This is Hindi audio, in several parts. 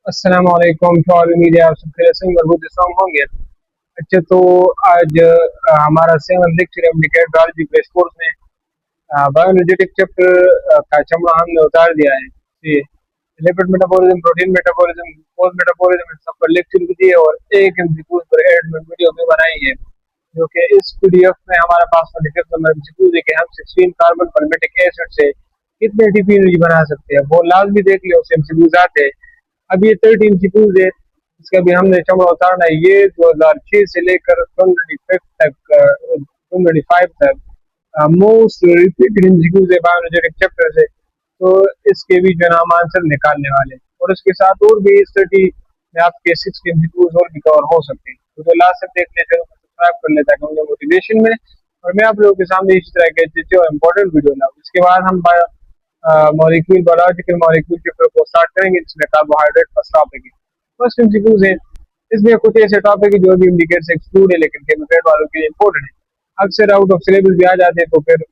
अस्सलाम वालेकुम टू ऑल। उम्मीद है आप सब खैरियत से मरबूत इस्लाम होंगे। अच्छा, तो आज हमारा 7th लेक्चर है एप्लीकेड बायोलॉजी बेस कोर्स में बायोएनर्जेटिक चैप्टर का चमड़ा हमने उतार दिया है। जी, lipid metabolism, protein metabolism, glucose metabolism, इन सब पर लेक्चर भी दिए और एक एमसीक्यूज पर एडमेंट वीडियो भी बनाई है, जो कि इस पीडीएफ में हमारे पास 25 नंबर एमसीक्यूज है कि हम 16 कार्बन पैल्मेटिक एसिड से कितने एटीपी एनर्जी बना सकते हैं। वो लाजमी देख लिया, उससे एमसीक्यूज आते हैं। अब ये 13 एमसीक्यूज है, इसका भी हमने चमड़ा उतारना है। ये 2006 से लेकर 2025 तक मोस्ट रिपीटेड एमसीक्यूज है बायोएनर्जेटिक चैप्टर से। तो इसके भी जो नाम आंसर निकालने वाले हैं, और इसके साथ और भी इस 30 में आपके 6 एमसीक्यूज और भी कवर हो सकते हैं। तो लास्ट तक देख लेते हैं, सब्सक्राइब कर लेता है मुझे मोटिवेशन में, और मैं आप लोगों के सामने इस तरह के अच्छे और इम्पोर्टेंट वीडियो लाऊं। इसके बाद हम मॉलिक्यूल बायोलॉजिकल मॉलिक्यूल चैप्टर को स्टार्ट करेंगे, जिसमें कार्बोहाइड्रेट फर्स्ट टॉपिक है। फर्स्ट एमसीक्यूज है, इसमें कुछ ऐसे टॉपिक है जो भी इंडिकेट से एक्सक्लूड है, लेकिन केमिकल वालों के लिए इंपॉर्टेंट है। अक्सर आउट ऑफ सिलेबस भी आ जाते हैं, तो फिर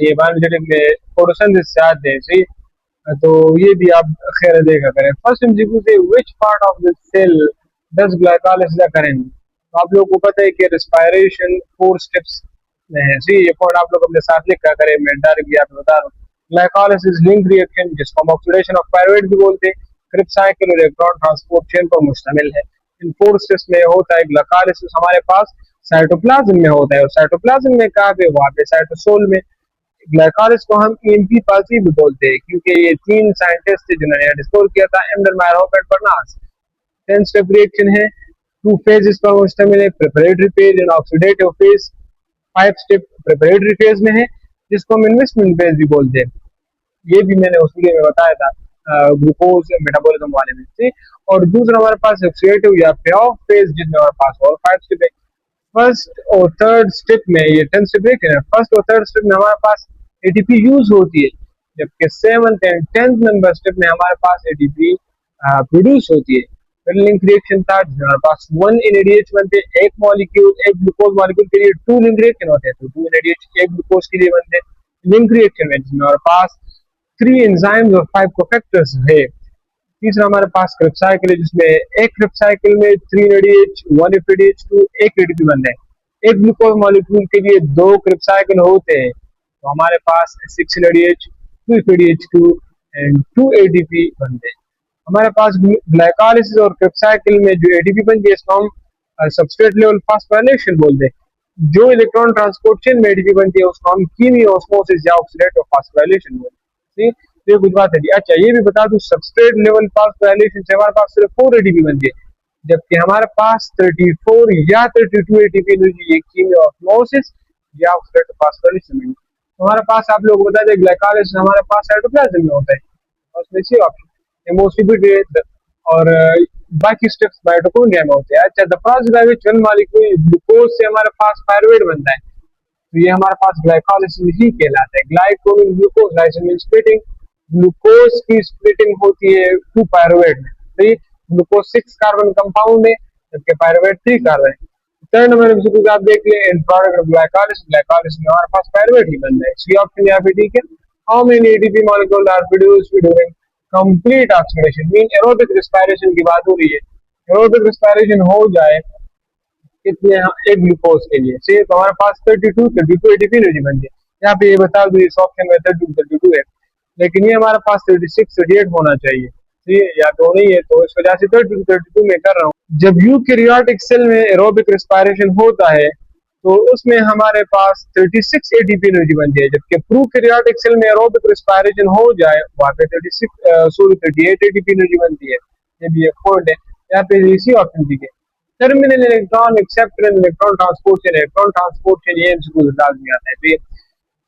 ये बायोलॉजिकल में फोटोसिंथेसिस से आते हैं। सही, तो ये भी आप खैर देखा करें। फर्स्ट एमसीक्यू से which part of the cell does glycolysis करें। तो आप लोगों को पता है कि रेस्पिरेशन 4 स्टेप्स में है। सी, ये पॉइंट आप लोग अपने साथ लिखा करें, मैं डायरेक्टली आपको बता रहा हूँ। ग्लाइकोलाइसिस लिंक रिएक्शन, जिसको हम ऑक्सीडेशन ऑफ पायरुवेट भी बोलते हैं, क्रिप्स साइकिल और इलेक्ट्रॉन ट्रांसपोर्ट चेन पर मुश्तमिल है। इन 4 स्टेप्स में होता है ग्लाइकोलाइसिस हमारे पास साइटोप्लाज्म में होता है, और साइटोप्लाज्म में कहाँ पे, वहां पे साइटोसोल में। ग्लाइकोलाइसिस को हम ईएमपी पासी भी बोलते हैं, क्योंकि ये 3 साइंटिस्ट थे जिन्होंने डिस्कवर किया था, ender Meyerhof and बर्नास। 10 step reaction है, 2 फेजेस पर मुश्तमिल है, preparatory phase and oxidative phase. 5 step preparatory phase में है, जिसको हम इन्वेस्टमेंट फेज भी बोलते हैं। ये भी मैंने उस वीडियो में बताया था ग्लूकोज मेटाबॉलिज्म वाले में से। और दूसरा हमारे पास ऑक्सीडेटिव या पे ऑफ फेज, जिसमें हमारे पास और 5 स्टेप है। फर्स्ट और थर्ड स्टेप में, ये 10 स्टेप है, फर्स्ट और थर्ड स्टेप में हमारे पास एटीपी यूज होती है, जबकि 7th and 10th number step में हमारे पास एटीपी प्रोड्यूस होती है। फिर लिंक रिएक्शन था, जिसमें हमारे पास 1 एनएडीएच बनते हैं। एक मॉलिक्यूल, एक ग्लूकोज मॉलिक्यूल के लिए 2 लिंक रिएक्शन होते हैं, तो 2 एनएडीएच एक ग्लूकोज के लिए बनते हैं लिंक रिएक्शन में, जिसमें हमारे पास 3 एंजाइम्स और 5 कोफैक्टर्स है। तीसरा हमारे पास क्रिप साइकिल है, जिसमें एक क्रिप साइकिल में 3 एडीएच 1 एफएडीएच2 एक एटीपी बनते हैं। एक ग्लूकोज मॉलिक्यूल के लिए 2 क्रिप साइकिल होते हैं, तो हमारे पास 6 एडीएच 2 एफएडीएच2 एंड 2 एटीपी बनते हैं। हमारे पास ग्लाइकोलाइसिस और क्रिप साइकिल में जो एटीपी बनती है, इसको हम सबस्ट्रेट लेवल फास्फोराइलेशन बोलते हैं। जो इलेक्ट्रॉन ट्रांसपोर्ट चेन में एटीपी बनती है, उसको हम कीमियो ऑस्मोसिस या ऑक्सीडेटिव फास्फोराइलेशन बोलते हैं। ये कुछ बात है। अच्छा, ये भी बता दूं, सबस्ट्रेट लेवल फास्फोराइलेशन से हमारे पास सिर्फ 4 एटीपी बनती है, जबकि हमारे पास 34 या 32 एटीपी एनर्जी ये कीमियो ऑस्मोसिस या ऑक्सीडेटिव फास्फोराइलेशन में। हमारे पास आप लोग बता दें, ग्लाइकोलाइसिस हमारे पास साइटोप्लाज्म में होता है, और उसमें सी ऑप्शन मोस्टली, और बाकी स्टेप्स माइटोकॉन्ड्रिया में होते हैं। अच्छा, the process by which one molecule glucose से हमारे पास पायरुवेट बनता है, तो ये हमारे पास ग्लाइकोलाइसिस ही कहलाता है। Glycol glucose lysis mean splitting. Glucose की स्प्लिटिंग होती है 2 पायरुवेट में। तो ये ग्लूकोज 6 कार्बन कंपाउंड है, जबकि पायरुवेट 3 कार्बन है। थर्ड नंबर में आप देख लें, इन प्रोडक्ट ऑफ ग्लाइकोलाइसिस, ग्लाइकोलाइसिस में हमारे पास पायरुवेट ही बनता है। सी ऑप्शन यहाँ पे ठीक है। How many ATP molecule are produced during complete oxidation, mean aerobic respiration की बात हो रही है। एरोबिक रेस्पिरेशन हो जाए कितने, एक ग्लूकोज के लिए से, तो हमारे पास 32 एटीपी एनर्जी बन गई। यहाँ पे ये बता दो, इस ऑप्शन में 32 है, लेकिन ये हमारे पास 36 38 होना चाहिए। ठीक है, या तो नहीं है, तो इस वजह से 32 में कर रहा हूँ। जब यूकैरियोटिक सेल में एरोबिक रेस्पिरेशन होता है, तो उसमें हमारे पास 36 एटीपी एनर्जी बनती है, जबकि प्रूकैरियोटिक सेल में एरोबिक रेस्पिरेशन हो जाए, वहां पे 38 एटीपी एनर्जी बनती है। ये भी एक पॉइंट है। यहाँ पे इसी ऑप्शन ठीक है। Terminal electron acceptor and electron transport chain, electron transport chain ये एमसीक्यू लाजमी आता है। तो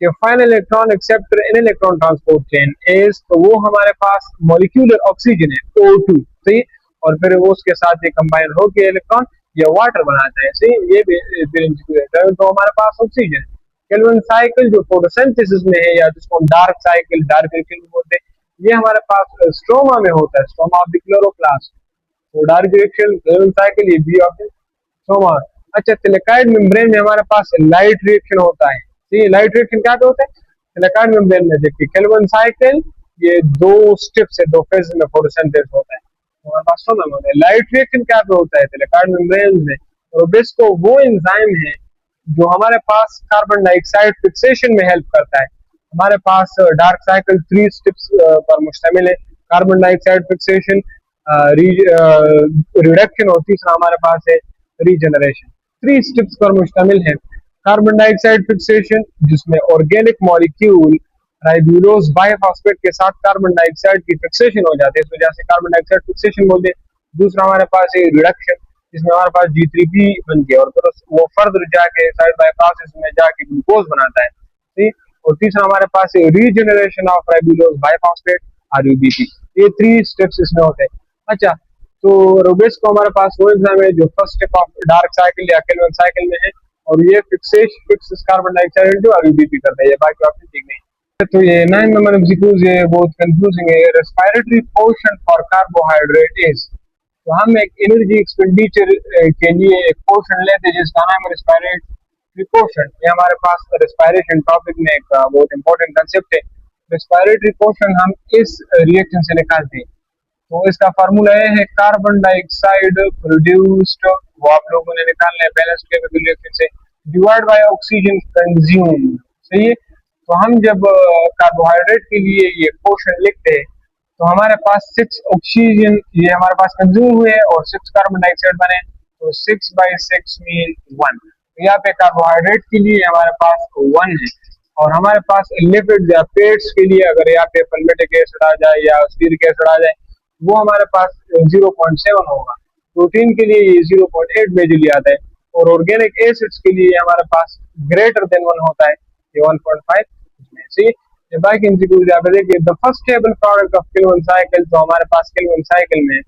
ये final electron acceptor in electron transport chain is, तो वो हमारे पास मॉलिक्यूलर ऑक्सीजन है O2, सही, और फिर वो उसके साथ ये कंबाइन होकर इलेक्ट्रॉन या वाटर बनाता है। सही, ये भी फिर एमसीक्यू है। तो हमारे पास ऑक्सीजन, केल्विन साइकिल जो फोटोसिंथेसिस में है, या जिसको हम डार्क साइकिल, डार्क रिएक्शन बोलते हैं, ये हमारे पास स्ट्रोमा में होता है, स्ट्रोमा ऑफ द क्लोरोप्लास्ट। तो डार्क रिएक्शन, केल्विन साइकिल, ये बी ऑप्शन स्ट्रोमा। अच्छा, सिलिकाइड मेम्ब्रेन में हमारे पास लाइट रिएक्शन होता है। ठीक है, लाइट रिएक्शन क्या होता है सिलिकाइड मेम्ब्रेन में, देखिए केल्विन साइकिल, ये 2 स्टेप से 2 फेज में फोटोसिंथेसिस होता है। हमारे पास 16 होते हैं। लाइट रिएक्शन क्या पे होता है, कार्बन मेम्ब्रेन में। रोबेस्को वो एंजाइम है जो हमारे पास कार्बन डाइऑक्साइड फिक्सेशन में हेल्प करता है। हमारे पास डार्क साइकिल 3 स्टेप्स पर मुश्तमिल है। कार्बन डाइऑक्साइड फिक्सेशन, रिडक्शन, और तीसरा हमारे पास है रीजनरेशन। 3 स्टेप्स पर मुश्तमिल है कार्बन डाइऑक्साइड फिक्सेशन, जिसमें ऑर्गेनिक मॉलिक्यूल राइबोलोज बाइफॉस्फेट के साथ कार्बन डाइऑक्साइड की फिक्सेशन हो जाती है, इस वजह से कार्बन डाइऑक्साइड फिक्सेशन बोलते हैं। दूसरा हमारे पास है रिडक्शन, जिसमें हमारे पास G3P बन के और फिर वो फर्दर जाके साइड बाय प्रोसेस में जाके ग्लूकोज बनाता है, ठीक। और तीसरा हमारे पास है रीजनरेशन ऑफ राइबोलोज बाइफॉस्फेट, RUBP। ये 3 स्टेप्स इसमें होते हैं। अच्छा, तो रोबेस को हमारे पास वो एंजाइम है जो first step of dark cycle या केल्विन साइकिल में है, और ये फिक्स कार्बन डाइऑक्साइड जो RUBP करता है। ये बाकी ऑप्शन ठीक नहीं है। तो ये 9 नंबर एमसीक्यूज ये बहुत कंफ्यूजिंग है। Respiratory portion for carbohydrate is, तो हम एक एनर्जी एक्सपेंडिचर के लिए एक पोर्शन लेते हैं जिसका नाम है रेस्पिरेटरी पोर्शन। ये हमारे पास रेस्पिरेशन टॉपिक में एक बहुत इंपॉर्टेंट कंसेप्ट है। रेस्पिरेटरी पोर्शन हम इस रिएक्शन से निकालते हैं। तो इसका फार्मूला ये है कार्बन डाइऑक्साइड प्रोड्यूस्ड, वो आप लोगों ने निकालना है बैलेंस केमिकल रिएक्शन से, डिवाइड बाय ऑक्सीजन कंज्यूम। सही है। तो हम जब कार्बोहाइड्रेट के लिए ये पोर्शन लिखते हैं तो हमारे पास 6 ऑक्सीजन ये हमारे पास कंज्यूम हुए और 6 कार्बन डाइऑक्साइड बने, तो 6/6 मीन 1। तो यहाँ पे कार्बोहाइड्रेट के लिए हमारे पास 1 है, और हमारे पास लिपिड या पेट्स के लिए अगर यहाँ पे पल्मेटिक एसिड आ जाए या स्टीरिक एसिड आ जाए वो हमारे पास 0.7 होगा। प्रोटीन के लिए ये 0.8 मेजरली आता है, और ऑर्गेनिक एसिड्स के लिए हमारे पास ग्रेटर देन 1 होता है, ये 1.5 में। सी बाकी एमसीक्यू यहाँ पे देखिए, the first stable product of Calvin cycle, तो हमारे पास केल्विन साइकिल में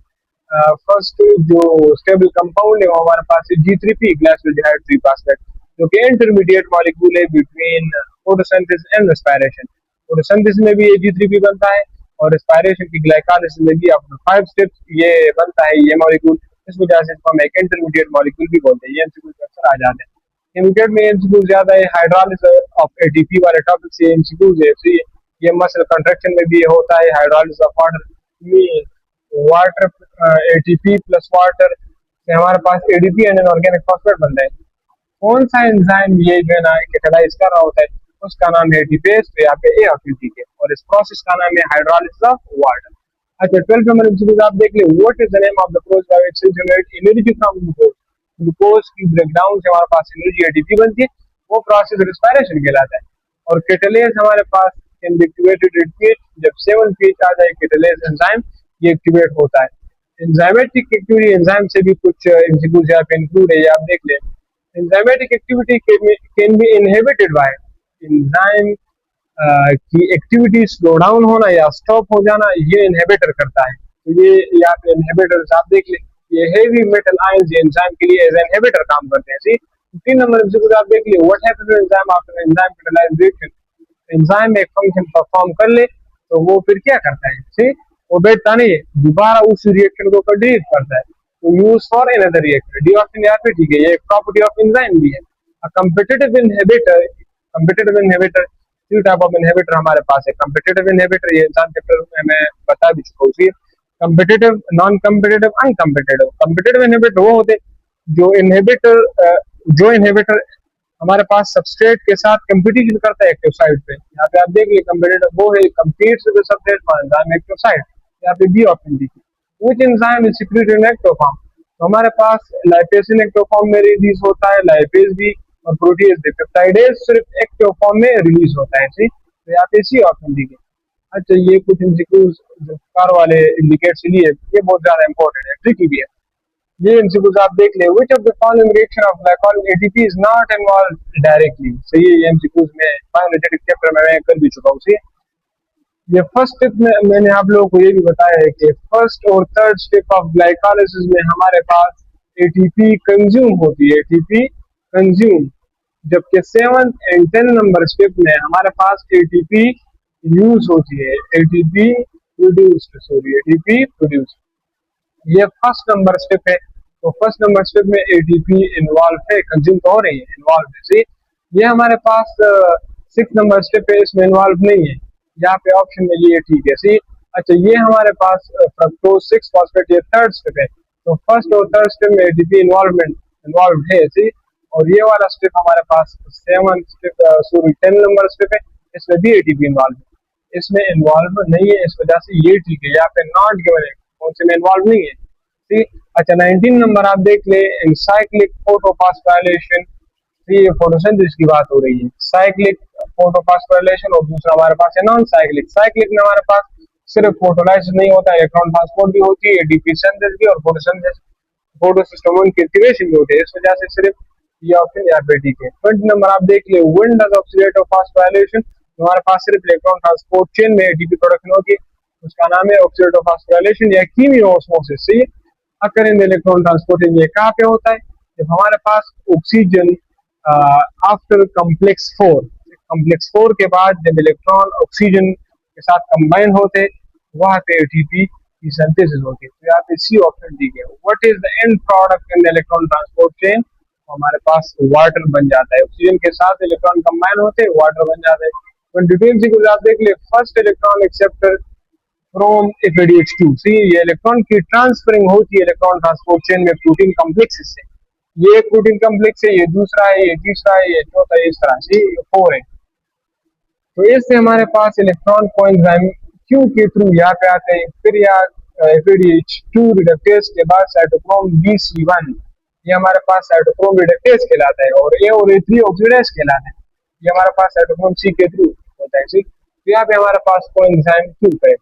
फर्स्ट जो स्टेबल कंपाउंड है वो हमारे पास है G3P ग्लाइकोल्डिहाइड 3 फास्फेट, जो कि इंटरमीडिएट मॉलिक्यूल है between photosynthesis and respiration. Photosynthesis में भी ये G3P बनता है, और रेस्पिरेशन की ग्लाइकोलाइसिस में भी आफ्टर 5 स्टेप्स ये बनता है ये मॉलिक्यूल। इस वजह से इसको हम एक इंटरमीडिएट मॉलिक्यूल भी बोलते हैं। ये एमसीक्यू अक्सर आ जाते हैं। इमीडिएट में एमसीक्यू ज्यादा है, हाइड्रोलिसिस ऑफ एटीपी वाले टॉपिक से एमसीक्यू है। ये मसल कंट्रैक्शन में भी होता है, hydrolysis of water, water ATP plus water से हमारे पास एडीपी एंड ऑर्गेनिक फॉस्फेट बनता है। कौन सा एंजाइम ये जो है ना कैटालाइज कर रहा होता है, उसका नाम है एटीपेज, तो यहाँ पे ए ऑप्शन ठीक है, और इस प्रोसेस का नाम है हाइड्रोलिसिस ऑफ वाटर। अच्छा, 12 नंबर एमसीक्यू आप देख ले, what is the name of the process by which cells generate energy from glucose. Glucose की ब्रेकडाउन से हमारे पास एनर्जी एटीपी बनती है, वो प्रोसेस रेस्पिरेशन कहलाता है। और कैटालेज हमारे पास can be activated at pH, जब 7 पीएच आ जाए कैटालेज एंजाइम ये एक्टिवेट होता है। एंजाइमेटिक एक्टिविटी एंजाइम से भी कुछ एमसीक्यूज यहाँ पे इंक्लूड है, ये आप देख लें। Enzymatic activity can be inhibited by, enzyme की एक्टिविटी स्लो डाउन होना या स्टॉप हो जाना ये इनहिबिटर करता है। तो ये यहाँ पे इनहिबिटर्स आप देख लें, ये हेवी मेटल आयंस ये एंजाइम के लिए एज इनहिबिटर काम करते हैं। सी 3 नंबर एमसीक्यू आप देख लिए, what happens to enzyme after enzyme catalyse reaction. Enzyme एक फंक्शन परफॉर्म कर ले तो वो फिर क्या करता है, सी वो बैठता नहीं है, दोबारा उस रिएक्शन को कंटिन्यू करता है, तो use for another reactor. D option यहाँ पे ठीक है, ये एक प्रॉपर्टी ऑफ एंजाइम भी है। Competitive inhibitor, competitive inhibitor 3 type of inhibitor हमारे पास है। कंपिटिटिव इनहिबिटर ये एग्जाम चैप्टर में मैं बता भी चुका हूँ। Competitive, non competitive, uncompetitive. Competitive inhibitor वो होते जो इनहिबिटर हमारे पास सबस्ट्रेट के साथ कंपटीशन करता है एक्टिव साइट पे। यहाँ पे आप देख लिए कंपिटिटिव वो है competes with substrate for enzyme active site, यहाँ पे बी ऑप्शन दीजिए। Which enzyme is secreted in active form, तो हमारे पास लाइपेज इन एक्टिव फॉर्म में रिलीज होता है, लाइपेज भी, और प्रोटीज भी। पेप्टाइडेज सिर्फ एक्टिव फॉर्म में रिलीज होता है, ठीक। तो यहाँ पे सी ऑप्शन दीजिए। अच्छा, ये कुछ एमसीक्यूज जो कार वाले इंडिकेट से लिए ये बहुत ज्यादा इंपॉर्टेंट है, ट्रिकी भी है। ये एमसीक्यूज आप देख ले, which of the following reaction of glycol ATP is not involved directly. सही है, ये एमसीक्यूज में बायोएनर्जेटिक चैप्टर में मैं कर भी चुका हूँ। ये फर्स्ट स्टेप में मैंने आप लोगों को ये भी बताया है कि फर्स्ट और थर्ड स्टेप ऑफ ग्लाइकोलाइसिस में हमारे पास एटीपी कंज्यूम होती है, एटीपी कंज्यूम, जबकि 7th एंड 10 नंबर स्टेप में हमारे पास एटीपी यूज होती है, ATP produced, sorry ATP produced. ये फर्स्ट नंबर स्टेप है, तो फर्स्ट नंबर स्टेप में एटीपी इन्वॉल्व है, कंज्यूम तो हो रही है, इन्वॉल्व है। ये हमारे पास 6 नंबर स्टेप है, इसमें इन्वॉल्व नहीं है, यहाँ पे ऑप्शन में ये ठीक है। सी अच्छा, ये हमारे पास फ्रक्टोज 6 फॉस्फेट, ये थर्ड स्टेप है। तो फर्स्ट और थर्ड स्टेप में एटीपी इन्वॉल्व है जी। और ये वाला स्टेप हमारे पास 10 नंबर स्टेप है, इसमें भी एटीपी इन्वॉल्व है। इसमें इन्वॉल्व नहीं है, इस वजह से ये ठीक है, यहाँ पे नॉट गिवन है, कौन से में इन्वॉल्व नहीं है। ठीक। अच्छा, 19 नंबर आप देख ले, साइक्लिक फोटोफॉस्फोराइलेशन। ये फोटोसिंथेसिस की बात हो रही है, साइक्लिक फोटोफॉस्फोराइलेशन। और दूसरा हमारे पास है नॉन साइक्लिक। साइक्लिक में हमारे पास सिर्फ फोटोलाइसिस नहीं होता, इलेक्ट्रॉन ट्रांसपोर्ट भी होती है, एटीपी सिंथेसिस भी, और फोटोसिंथेसिस फोटोसिस्टम की एक्टिवेशन भी होती है। इस वजह से सिर्फ ये ऑप्शन यहाँ पे ठीक है। 20 नंबर आप देख ले, व्हेन डज ऑक्सीडेटिव फास्फोराइलेशन। हमारे पास सिर्फ इलेक्ट्रॉन ट्रांसपोर्ट चेन में एटीपी प्रोडक्शन होती है, उसका नाम है ऑक्सीडेटिव फास्फोराइलेशन या कीमियोस्मोसिस। सही। अकर इन इलेक्ट्रॉन ट्रांसपोर्टिंग ये कहाँ पे होता है, जब हमारे पास ऑक्सीजन आफ्टर कम्प्लेक्स 4 के बाद जब इलेक्ट्रॉन ऑक्सीजन के साथ कंबाइन होते, वहां पे एटीपी की सिंथेसिस होती है। तो यहाँ पे सी ऑप्शन दी गई। What is the end product in electron transport chain. हमारे पास वाटर बन जाता है, ऑक्सीजन के साथ इलेक्ट्रॉन कंबाइन होते वाटर बन जाता है। तो डिटेल से कुछ आप देख ले, first electron acceptor from FADH2। सी, ये इलेक्ट्रॉन की ट्रांसफरिंग होती है इलेक्ट्रॉन ट्रांसपोर्ट चेन में प्रोटीन कॉम्प्लेक्स से। ये प्रोटीन कॉम्प्लेक्स है, ये दूसरा है, ये तीसरा है, ये चौथा है, इस तरह से 4 है। तो इससे हमारे पास इलेक्ट्रॉन कोएंजाइम क्यू के थ्रू यहाँ पे आते हैं। फिर यहाँ FADH2 रिडक्टेज के बाद साइटोक्रोम BC1, ये हमारे पास साइटोक्रोम रिडक्टेज कहलाता है, और A3 ऑक्सीडेज कहलाता है। ये हमारे पास साइटोक्रोम C के थ्रू होता है। तो यहाँ पे हमारे पास कोएंजाइम क्यू है।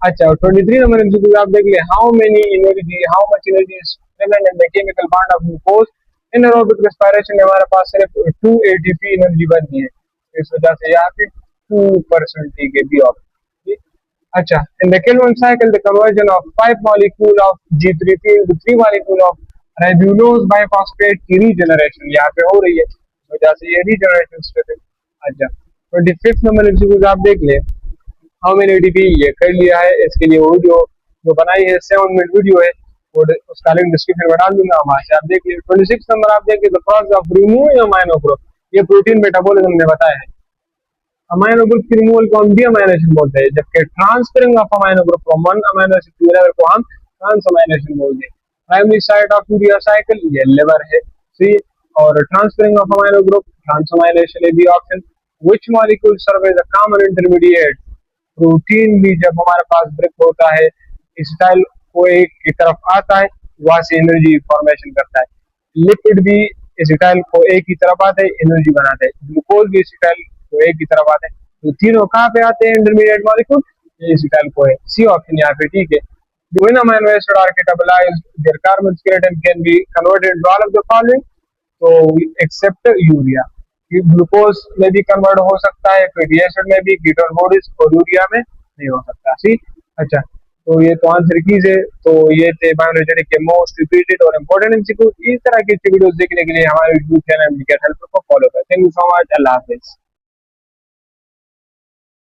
अच्छा, 23 नंबर एमसीक्यू आप देख ले, how much energy is present in the chemical bond of glucose in aerobic respiration. हमारे पास सिर्फ 2 ATP एनर्जी बनती है, इस वजह से यहाँ पे 2% के बी ऑप्शन। अच्छा, in the Calvin cycle the conversion of 5 molecule of G3 into 3 molecule of राइबोलोज biphosphate की रीजनरेशन यहाँ पे हो रही है, इस वजह से ये रीजनरेशन स्टेप है। अच्छा, 25 नंबर एमसीक्यू आप देख ले, हाउ मेनी एटीपी, ये कर लिया है। इसके लिए वीडियो जो बनाई है 7 मिनट वीडियो है, और उसका लिंक डिस्क्रिप्शन में डाल दूंगा, वहां से आप देख लीजिए। 26 नंबर आप देखिए, the process of removing amino group, ये प्रोटीन मेटाबॉलिज्म ने बताया है। अमाइनो ग्रुप की रिमूवल को हम अमाइनो एसिड बोलते हैं, जबकि transferring of amino group from one amino acid to another को हम ट्रांस अमाइनो एसिड बोलते हैं। Primary site of urea cycle ये लिवर है। सी, और transferring of amino group trans amino acid B option. Which molecule serve as a common intermediate. Protein भी जब हमारे पास ब्रेक होता है, स्टाइल को एक की तरफ आता है, वहां से एनर्जी फॉर्मेशन करता है। लिपिड भी एसिटाइल को एक की तरफ आते हैं, एनर्जी बनाते हैं। ग्लूकोज भी एसिटाइल को एक की तरफ आते हैं। तो तीनों कहाँ पे आते हैं इंटरमीडिएट मॉलिक्यूल, ये एसिटाइल को है। सी ऑप्शन यहाँ पे ठीक है। When amino acid are catabolized, their carbon skeleton can be converted into all of the following. तो एक्सेप्ट यूरिया, ग्लूकोज में भी कन्वर्ट हो सकता है, फैटी एसिड में भी, कीटोन बॉडीज, और यूरिया में नहीं हो सकता। सी। अच्छा, तो ये तो आंसर कीज है। तो ये थे बायोलॉजी के मोस्ट रिपीटेड और इम्पोर्टेंट एमसीक्यू। इस तरह की वीडियोस देखने के लिए हमारे यूट्यूब चैनल को फॉलो करें। Thank you so much. Allah Hafiz.